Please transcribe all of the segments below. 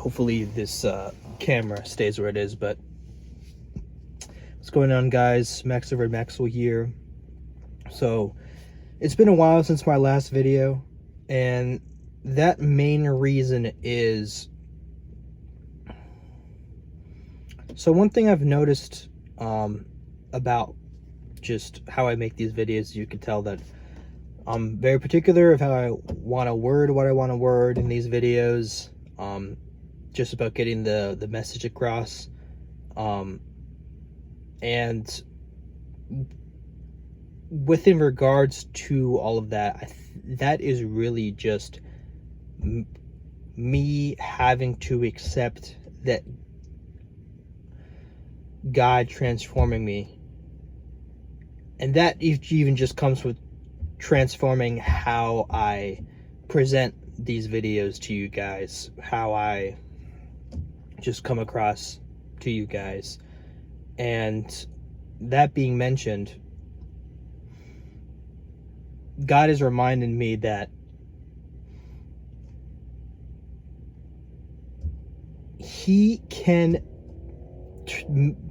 Hopefully this camera stays where it is. But what's going on, guys? Maxwell here. So it's been a while since my last video, and that main reason is, so one thing I've noticed about just how I make these videos, you can tell that I'm very particular of how I want to word what I want to word in these videos, just about getting the message across, and within regards to all of that, that is really just me having to accept that God transforming me, and that even just comes with transforming how I present these videos to you guys, how I just come across to you guys. And that being mentioned, God is reminding me that He can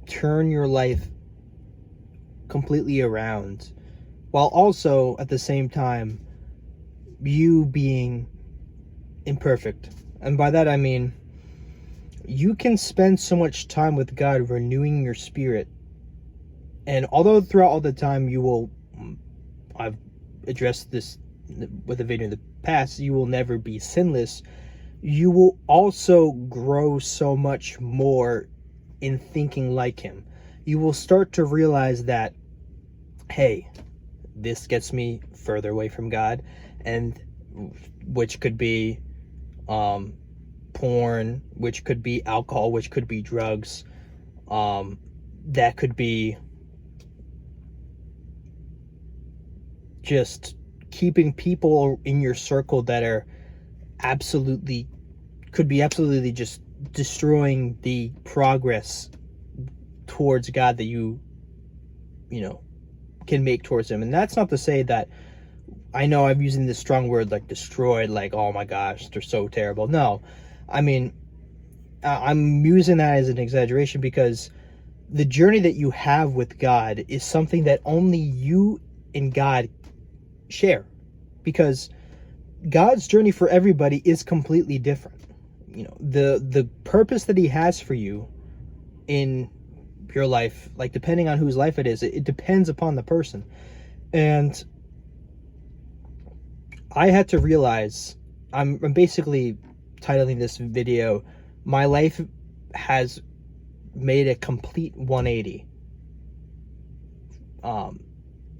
turn your life completely around, while also at the same time you being imperfect. And by that I mean, you can spend so much time with God renewing your spirit, and although throughout all the time you will, I've addressed this with a video in the past, you will never be sinless, you will also grow so much more in thinking like Him. You will start to realize that, hey, this gets me further away from God, and which could be porn, which could be alcohol, which could be drugs, that could be just keeping people in your circle that are could be absolutely just destroying the progress towards God that you can make towards Him. And that's not to say that, I know I'm using this strong word like destroyed, like, oh my gosh, they're so terrible. No, I mean, I'm using that as an exaggeration, because the journey that you have with God is something that only you and God share, because God's journey for everybody is completely different. The purpose that He has for you in your life, like, depending on whose life it is, it depends upon the person. And I had to realize, I'm basically titling this video, my life has made a complete 180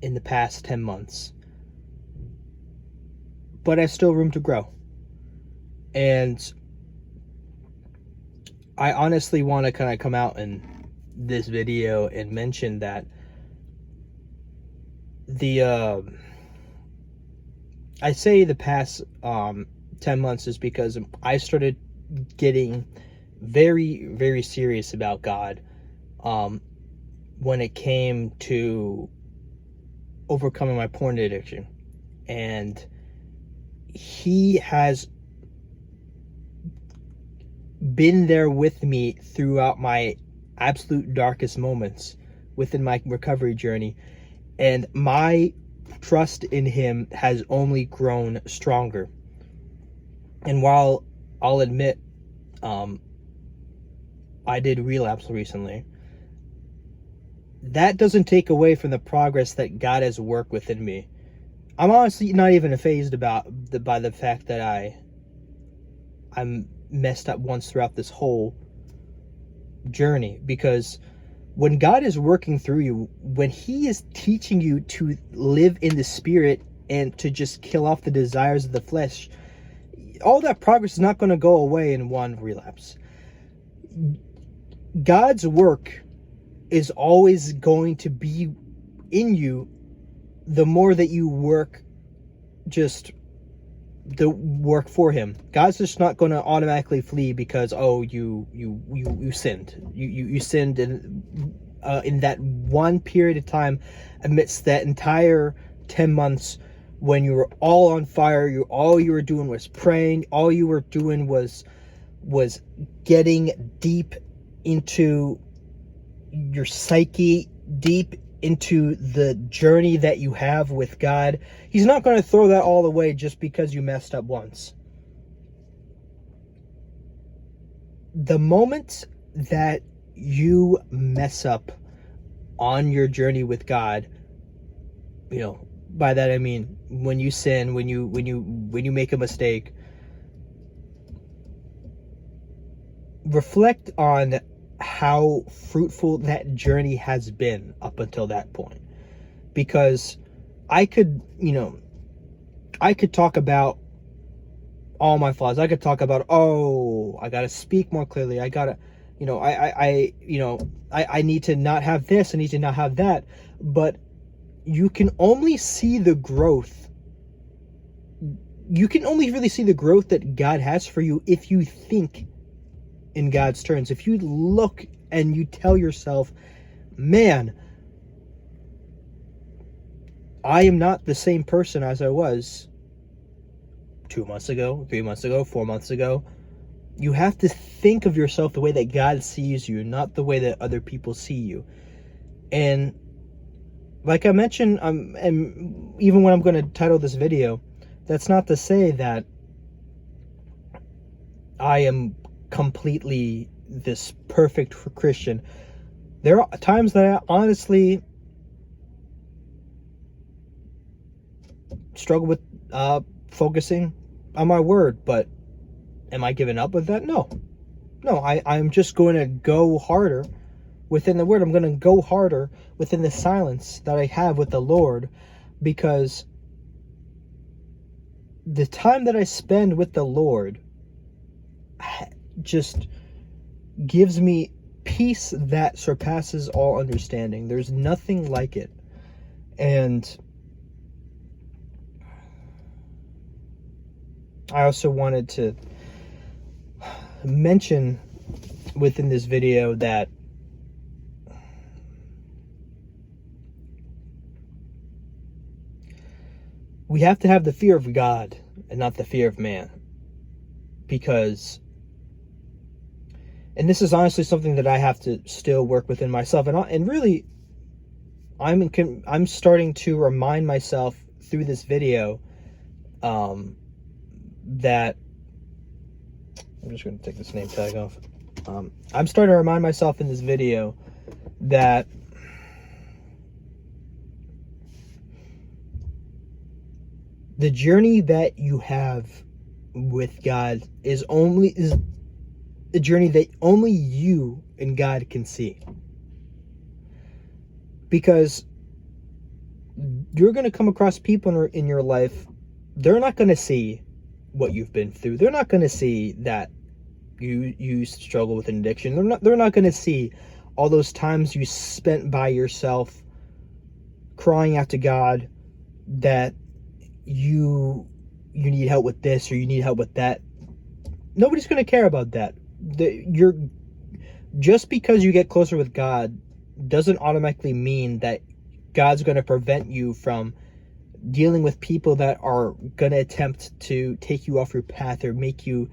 in the past 10 months, but I still room to grow. And I honestly want to kind of come out in this video and mention that I say the past 10 months is because I started getting very, very serious about God when it came to overcoming my porn addiction. And He has been there with me throughout my absolute darkest moments within my recovery journey, and my trust in Him has only grown stronger. And while I'll admit I did relapse recently, that doesn't take away from the progress that God has worked within me. I'm honestly not even fazed by the fact that I'm messed up once throughout this whole journey, because when God is working through you, when He is teaching you to live in the Spirit and to just kill off the desires of the flesh, all that progress is not going to go away in one relapse. God's work is always going to be in you the more that you work, just the work for Him. God's just not going to automatically flee because, oh, you sinned. You sinned in that one period of time, amidst that entire 10 months when you were all on fire. All you were doing was praying. All you were doing was was getting deep into your psyche, deep into the journey that you have with God, he's not going to throw that all away just because you messed up once. The moment that you mess up on your journey with God, by that I mean when you sin, when you make a mistake, reflect on how fruitful that journey has been up until that point. Because I could talk about all my flaws. I could talk about, I gotta speak more clearly. I gotta, I need to not have this. I need to not have that. But you can only see the growth. You can only really see the growth that God has for you if you think in God's terms. If you look and you tell yourself, man, I am not the same person as I was 2 months ago, 3 months ago, 4 months ago. You have to think of yourself the way that God sees you, not the way that other people see you. And like I mentioned, and even when I'm going to title this video, that's not to say that I am completely this perfect Christian. There are times that I honestly struggle with focusing on my word, but am I giving up with that? No, I'm just going to go harder within the word. I'm going to go harder within the silence that I have with the Lord, because the time that I spend with the Lord just gives me peace that surpasses all understanding. There's nothing like it. And I also wanted to mention within this video that we have to have the fear of God and not the fear of man. Because, and this is honestly something that I have to still work within myself, and really I'm starting to remind myself through this video that I'm just going to take this name tag off. I'm starting to remind myself in this video that the journey that you have with God is a journey that only you and God can see. Because you're going to come across people in your life, they're not going to see what you've been through. They're not going to see that you struggle with an addiction. They're not going to see all those times you spent by yourself crying out to God that you need help with this or you need help with that. Nobody's going to care about that. Just because you get closer with God doesn't automatically mean that God's going to prevent you from dealing with people that are going to attempt to take you off your path or make you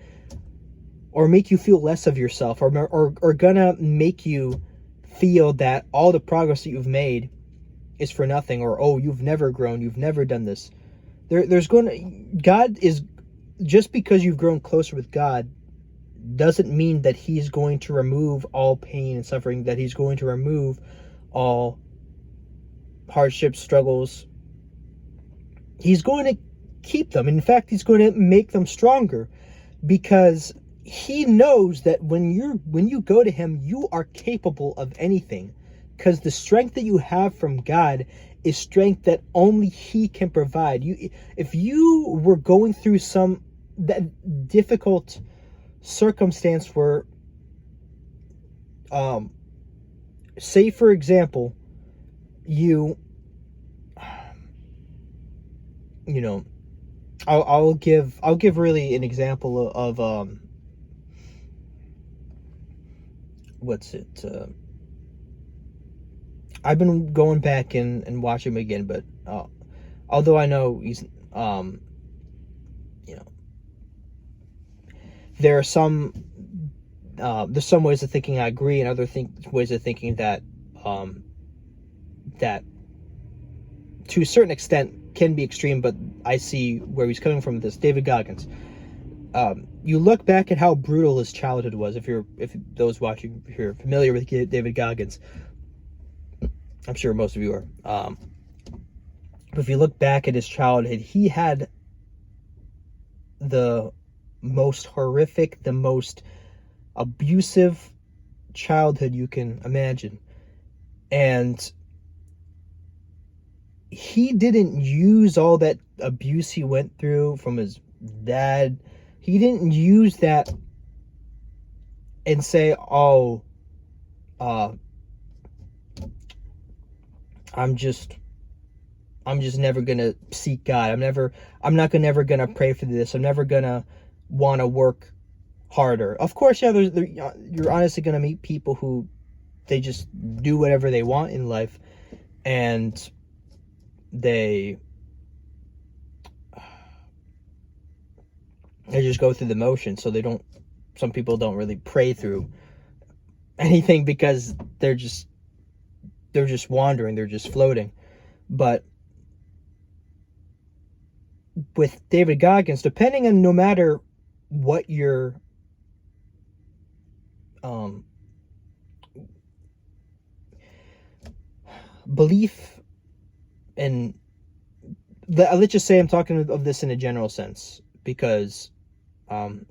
feel less of yourself, or gonna make you feel that all the progress that you've made is for nothing, or you've never grown, you've never done this. God is, just because you've grown closer with God doesn't mean that he's going to remove all pain and suffering, that he's going to remove all hardships, struggles. He's going to keep them. In fact, he's going to make them stronger, because he knows that when you go to him, you are capable of anything, because the strength that you have from God is strength that only he can provide. If you were going through that difficult circumstance where, say for example, I'll give really an example of what's it? I've been going back and watching him again, but although I know he's there are some there's some ways of thinking I agree, and other ways of thinking that that to a certain extent can be extreme, but I see where he's coming from with this. David Goggins. You look back at how brutal his childhood was. If those watching, if you're familiar with David Goggins, I'm sure most of you are. But if you look back at his childhood, he had the most horrific, the most abusive childhood you can imagine. And he didn't use all that abuse he went through from his dad. He didn't use that and say, oh, I'm just never gonna seek God. I'm not gonna pray for this. I'm never gonna want to work harder. Of course, yeah, you're honestly gonna meet people who they just do whatever they want in life, and they just go through the motions. So some people don't really pray through anything because they're just wandering, they're just floating. But with David Goggins, depending on no matter what your belief, and let's just say I'm talking of this in a general sense, because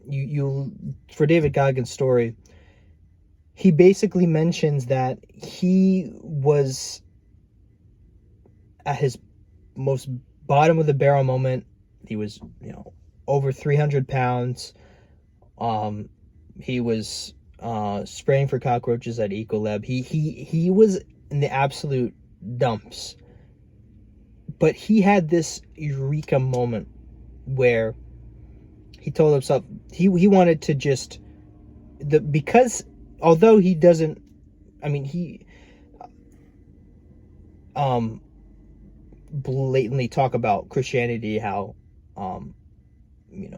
you for David Goggins' story, he basically mentions that he was at his most bottom of the barrel moment. He was, over 300 pounds. He was spraying for cockroaches at Ecolab. He was in the absolute dumps. But he had this eureka moment where he told himself he wanted to just because although he doesn't, he blatantly talk about Christianity, how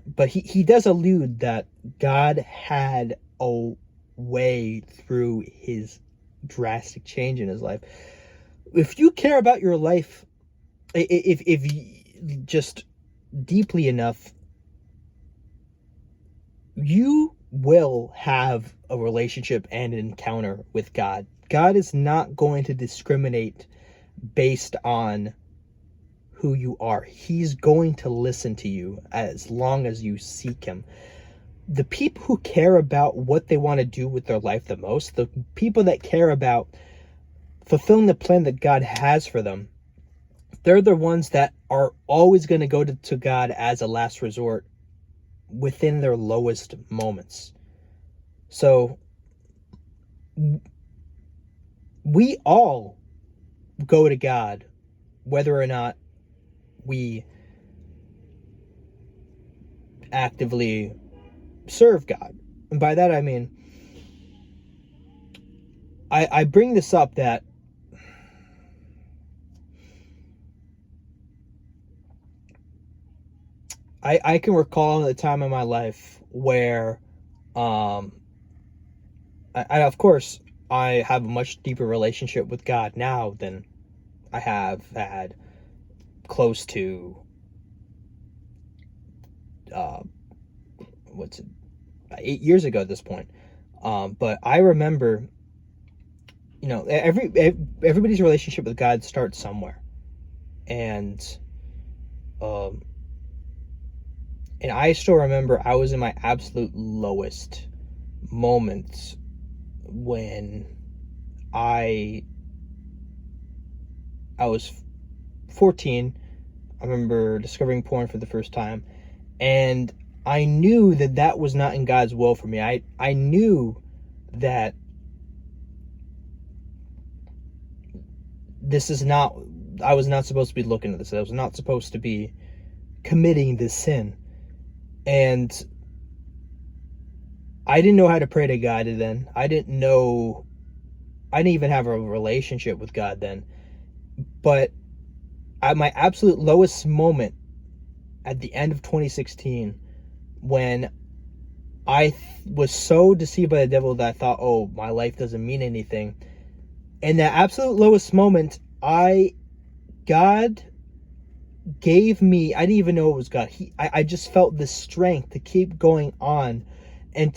but he does allude that God had a way through his drastic change in his life. If you care about your life, if you just deeply enough, you will have a relationship and an encounter with God. God is not going to discriminate based on who you are. He's going to listen to you as long as you seek him. The people who care about what they want to do with their life the most, the people that care about fulfilling the plan that God has for them, they're the ones that are always going to go to God as a last resort within their lowest moments. So we all go to God, whether or not we actively serve God. And by that I mean, I bring this up that I can recall a time in my life where of course I have a much deeper relationship with God now than I have had close to 8 years ago at this point. But I remember, everybody's relationship with God starts somewhere, and I still remember I was in my absolute lowest moments when I was 14. I remember discovering porn for the first time, and I knew that was not in God's will for me. I knew that I was not supposed to be looking at this. I was not supposed to be committing this sin. And I didn't know how to pray to God then. I didn't even have a relationship with God then. But at my absolute lowest moment at the end of 2016, when was so deceived by the devil that I thought, oh, my life doesn't mean anything. In that absolute lowest moment, God gave me, I didn't even know it was God. I just felt the strength to keep going on, and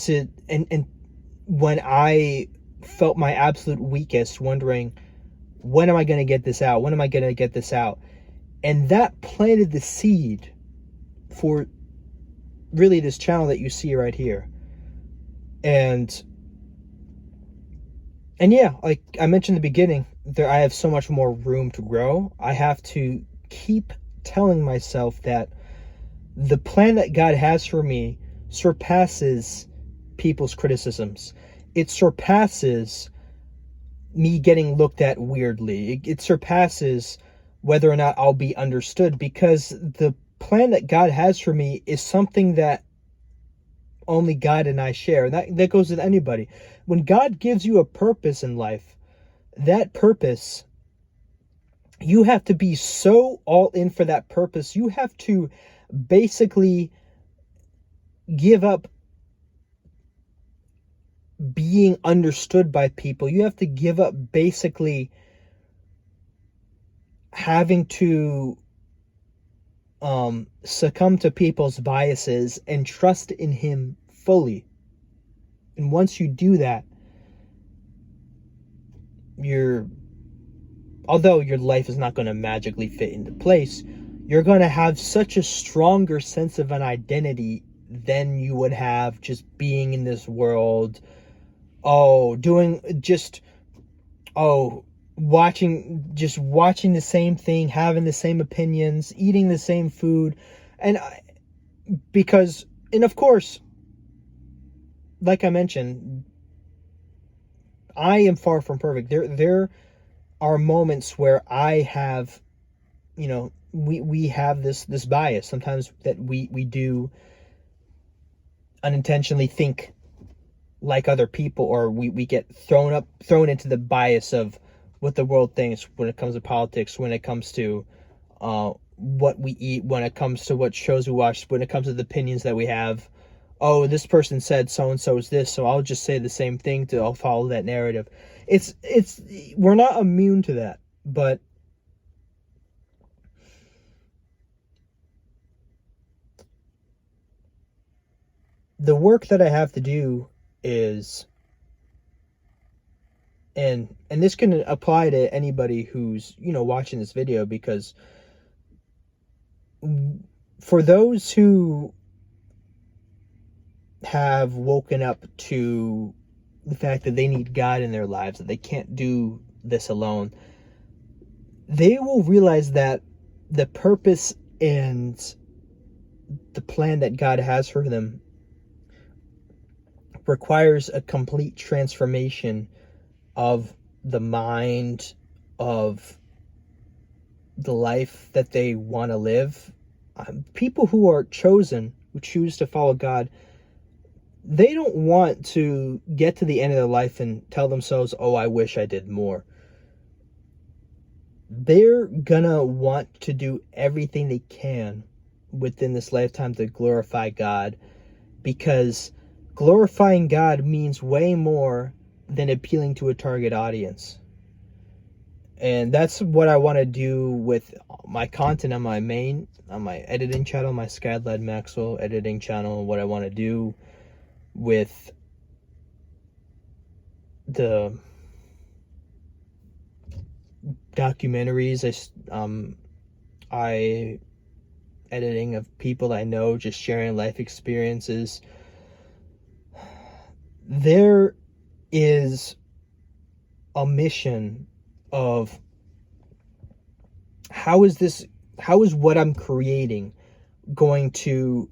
when I felt my absolute weakest, wondering, when am I going to get this out? When am I going to get this out? And that planted the seed for really this channel that you see right here. And yeah, like I mentioned in the beginning, I have so much more room to grow. I have to keep telling myself that the plan that God has for me surpasses people's criticisms. It surpasses me getting looked at weirdly. It surpasses whether or not I'll be understood, because the plan that God has for me is something that only God and I share. That goes with anybody. When God gives you a purpose in life, that purpose, you have to be so all in for that purpose. You have to basically give up being understood by people. You have to give up basically having to succumb to people's biases and trust in Him fully. And once you do that, although your life is not going to magically fit into place, you're going to have such a stronger sense of an identity than you would have just being in this world, watching the same thing, having the same opinions, eating the same food. And of course, like I mentioned, I am far from perfect. There are moments where I have, we have this bias sometimes, that we do unintentionally think like other people, or we get thrown into the bias of what the world thinks when it comes to politics, when it comes to what we eat, when it comes to what shows we watch, when it comes to the opinions that we have. Oh, this person said so and so is this, so I'll just say the same thing I'll follow that narrative. We're not immune to that, but the work that I have to do is, and this can apply to anybody who's, watching this video, because for those who have woken up to the fact that they need God in their lives, that they can't do this alone, they will realize that the purpose and the plan that God has for them requires a complete transformation of the mind, of the life that they want to live. People who are chosen, who choose to follow God, they don't want to get to the end of their life and tell themselves, oh, I wish I did more. They're gonna want to do everything they can within this lifetime to glorify God, because glorifying God means way more than appealing to a target audience. And that's what I want to do with my content on my editing channel, my Skylad Maxwell editing channel. What I want to do with the documentaries, I editing of people I know, just sharing life experiences. There is a mission of how is what I'm creating going to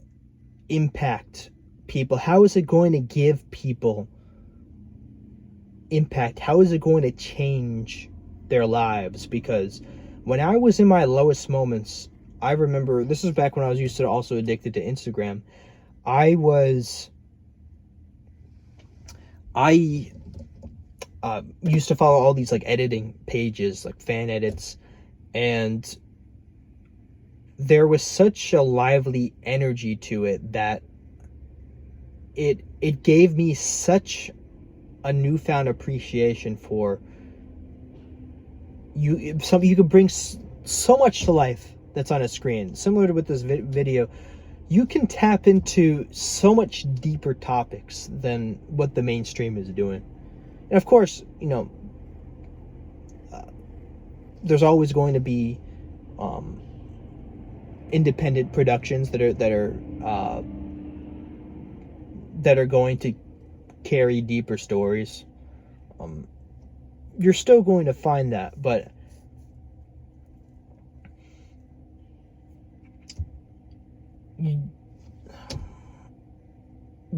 impact people? How is it going to give people impact? How is it going to change their lives? Because when I was in my lowest moments, I remember, this is back when I was used to also addicted to Instagram. I used to follow all these like editing pages, like fan edits, and there was such a lively energy to it that it gave me such a newfound appreciation for you. You could bring so much to life that's on a screen, similar to with this video. You can tap into so much deeper topics than what the mainstream is doing. And of course, there's always going to be independent productions that are going to carry deeper stories. You're still going to find that, but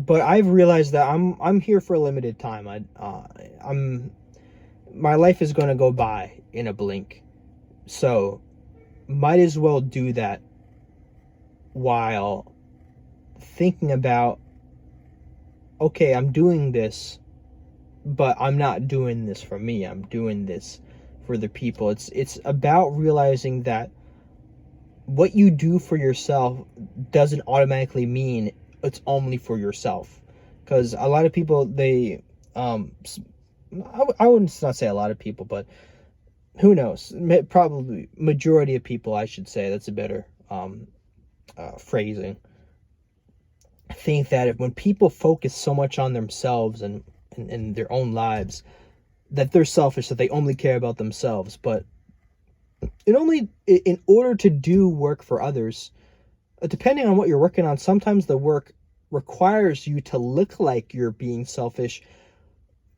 I've realized that I'm here for a limited time. My life is going to go by in a blink, so might as well do that while thinking about, okay, I'm doing this, but I'm not doing this for me. I'm doing this for the people. It's about realizing that what you do for yourself doesn't automatically mean it's only for yourself. Because a lot of people, I wouldn't not say a lot of people, but who knows? Probably majority of people, I should say. That's a better phrasing. I think that when people focus so much on themselves and their own lives, that they're selfish, that they only care about themselves. But in order to do work for others, depending on what you're working on, sometimes the work requires you to look like you're being selfish,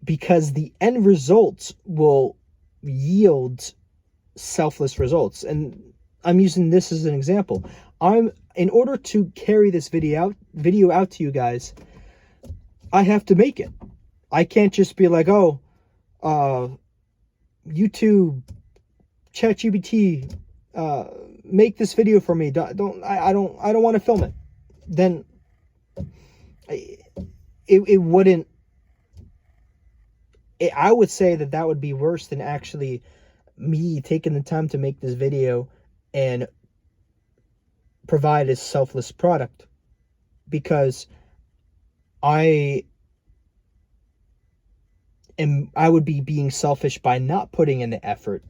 because the end results will yield selfless results. And I'm using this as an example. In order to carry this video out to you guys, I have to make it. I can't just be like, oh, YouTube, ChatGPT, make this video for me. I don't want to film it. Then it wouldn't. I would say that would be worse than actually me taking the time to make this video and provide a selfless product, because I would be being selfish by not putting in the effort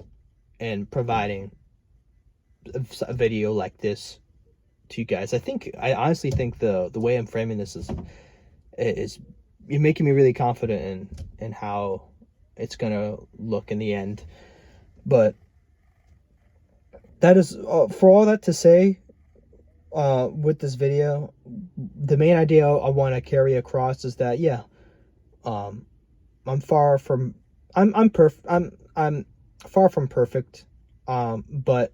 and providing a video like this to you guys. I honestly think the way I'm framing this is you're making me really confident in how it's gonna look in the end. But that is for all that to say. With this video, the main idea I want to carry across is that I'm far from perfect, but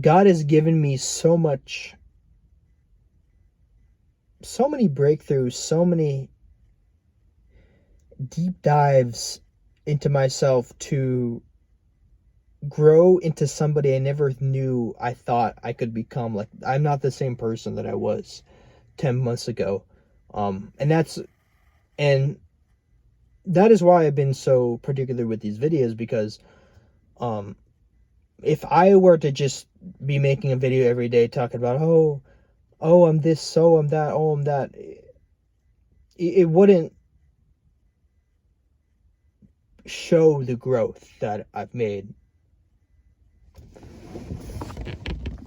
God has given me so many breakthroughs, so many deep dives into myself to grow into somebody I never knew I thought I could become. Like, I'm not the same person that I was 10 months ago. And that is why I've been so particular with these videos, because if I were to just be making a video every day talking about, oh, I'm this, so I'm that, oh, I'm that, it wouldn't show the growth that I've made